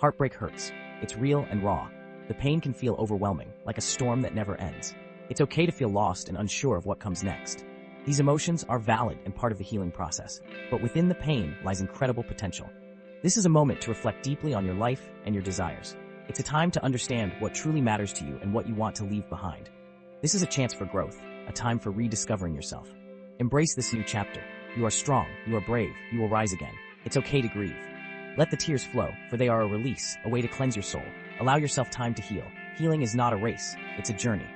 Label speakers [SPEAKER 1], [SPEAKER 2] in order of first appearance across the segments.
[SPEAKER 1] Heartbreak hurts. It's real and raw. The pain can feel overwhelming, like a storm that never ends. It's okay to feel lost and unsure of what comes next. These emotions are valid and part of the healing process, but within the pain lies incredible potential. This is a moment to reflect deeply on your life and your desires. It's a time to understand what truly matters to you and what you want to leave behind. This is a chance for growth, a time for rediscovering yourself. Embrace this new chapter. You are strong, you are brave, you will rise again. It's okay to grieve. Let the tears flow, for they are a release, a way to cleanse your soul. Allow yourself time to heal. Healing is not a race, it's a journey.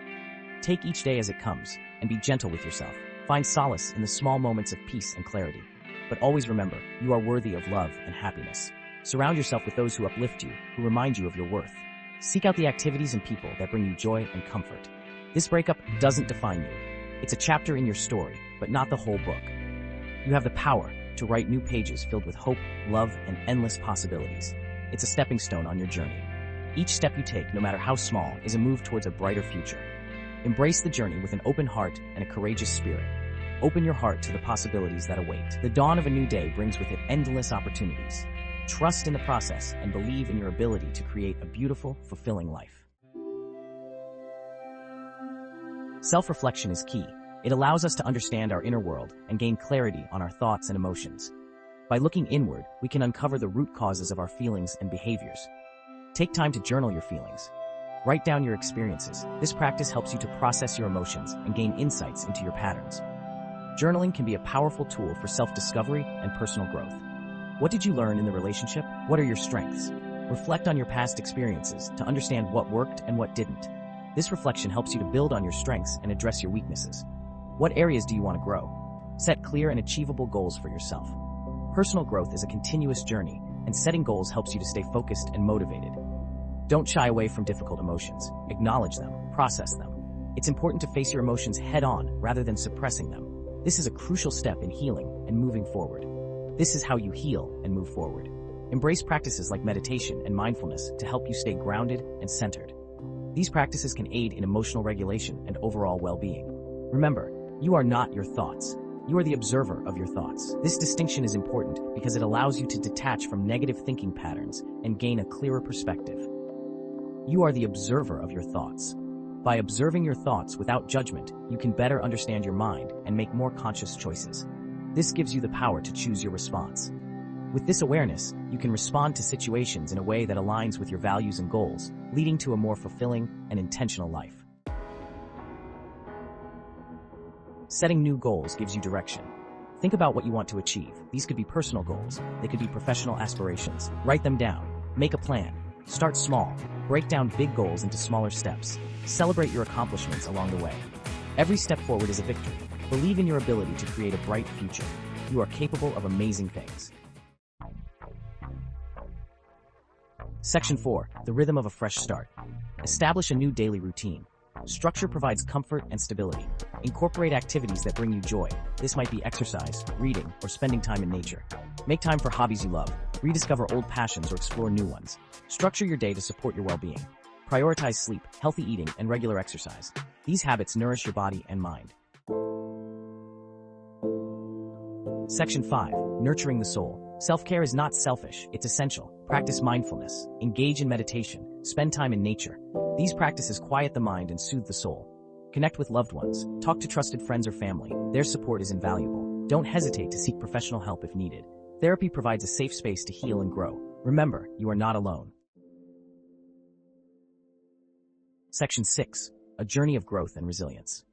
[SPEAKER 1] Take each day as it comes, and be gentle with yourself. Find solace in the small moments of peace and clarity. But always remember, you are worthy of love and happiness. Surround yourself with those who uplift you, who remind you of your worth. Seek out the activities and people that bring you joy and comfort. This breakup doesn't define you. It's a chapter in your story, but not the whole book. You have the power to write new pages filled with hope, love, and endless possibilities. It's a stepping stone on your journey. Each step you take, no matter how small, is a move towards a brighter future. Embrace the journey with an open heart and a courageous spirit. Open your heart to the possibilities that await. The dawn of a new day brings with it endless opportunities. Trust in the process and believe in your ability to create a beautiful, fulfilling life. Self-reflection is key. It allows us to understand our inner world and gain clarity on our thoughts and emotions. By looking inward, we can uncover the root causes of our feelings and behaviors. Take time to journal your feelings. Write down your experiences. This practice helps you to process your emotions and gain insights into your patterns. Journaling can be a powerful tool for self-discovery and personal growth. What did you learn in the relationship? What are your strengths? Reflect on your past experiences to understand what worked and what didn't. This reflection helps you to build on your strengths and address your weaknesses. What areas do you want to grow? Set clear and achievable goals for yourself. Personal growth is a continuous journey, and setting goals helps you to stay focused and motivated. Don't shy away from difficult emotions. Acknowledge them, process them. It's important to face your emotions head-on rather than suppressing them. This is a crucial step in healing and moving forward. This is how you heal and move forward. Embrace practices like meditation and mindfulness to help you stay grounded and centered. These practices can aid in emotional regulation and overall well-being. Remember, you are not your thoughts. You are the observer of your thoughts. This distinction is important because it allows you to detach from negative thinking patterns and gain a clearer perspective. You are the observer of your thoughts. By observing your thoughts without judgment, you can better understand your mind and make more conscious choices. This gives you the power to choose your response. With this awareness, you can respond to situations in a way that aligns with your values and goals, leading to a more fulfilling and intentional life. Setting new goals gives you direction. Think about what you want to achieve. These could be personal goals. They could be professional aspirations. Write them down. Make a plan. Start small. Break down big goals into smaller steps. Celebrate your accomplishments along the way. Every step forward is a victory. Believe in your ability to create a bright future. You are capable of amazing things. Section 4. The rhythm of a fresh start. Establish a new daily routine. Structure provides comfort and stability. Incorporate activities that bring you joy. This might be exercise, reading, or spending time in nature. Make time for hobbies you love. Rediscover old passions or explore new ones. Structure your day to support your well-being. Prioritize sleep, healthy eating, and regular exercise. These habits nourish your body and mind. Section 5. Nurturing the soul. Self-care is not selfish, it's essential. Practice mindfulness. Engage in meditation. Spend time in nature. These practices quiet the mind and soothe the soul. Connect with loved ones. Talk to trusted friends or family. Their support is invaluable. Don't hesitate to seek professional help if needed. Therapy provides a safe space to heal and grow. Remember, you are not alone. Section 6. A journey of growth and resilience.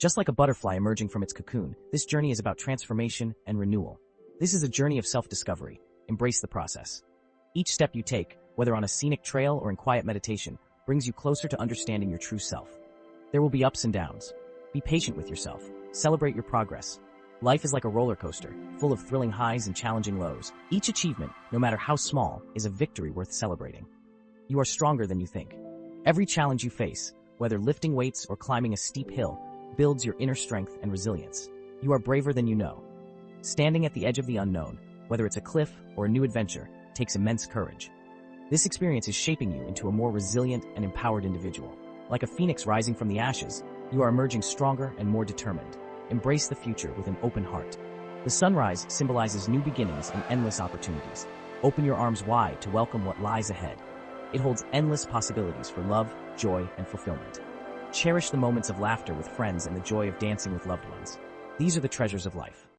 [SPEAKER 1] Just like a butterfly emerging from its cocoon, this journey is about transformation and renewal. This is a journey of self-discovery. Embrace the process. Each step you take, whether on a scenic trail or in quiet meditation, brings you closer to understanding your true self. There will be ups and downs. Be patient with yourself. Celebrate your progress. Life is like a roller coaster, full of thrilling highs and challenging lows. Each achievement, no matter how small, is a victory worth celebrating. You are stronger than you think. Every challenge you face, whether lifting weights or climbing a steep hill, builds your inner strength and resilience. You are braver than you know. Standing at the edge of the unknown, whether it's a cliff or a new adventure, takes immense courage. This experience is shaping you into a more resilient and empowered individual. Like a phoenix rising from the ashes, you are emerging stronger and more determined. Embrace the future with an open heart. The sunrise symbolizes new beginnings and endless opportunities. Open your arms wide to welcome what lies ahead. It holds endless possibilities for love, joy, and fulfillment. Cherish the moments of laughter with friends and the joy of dancing with loved ones. These are the treasures of life.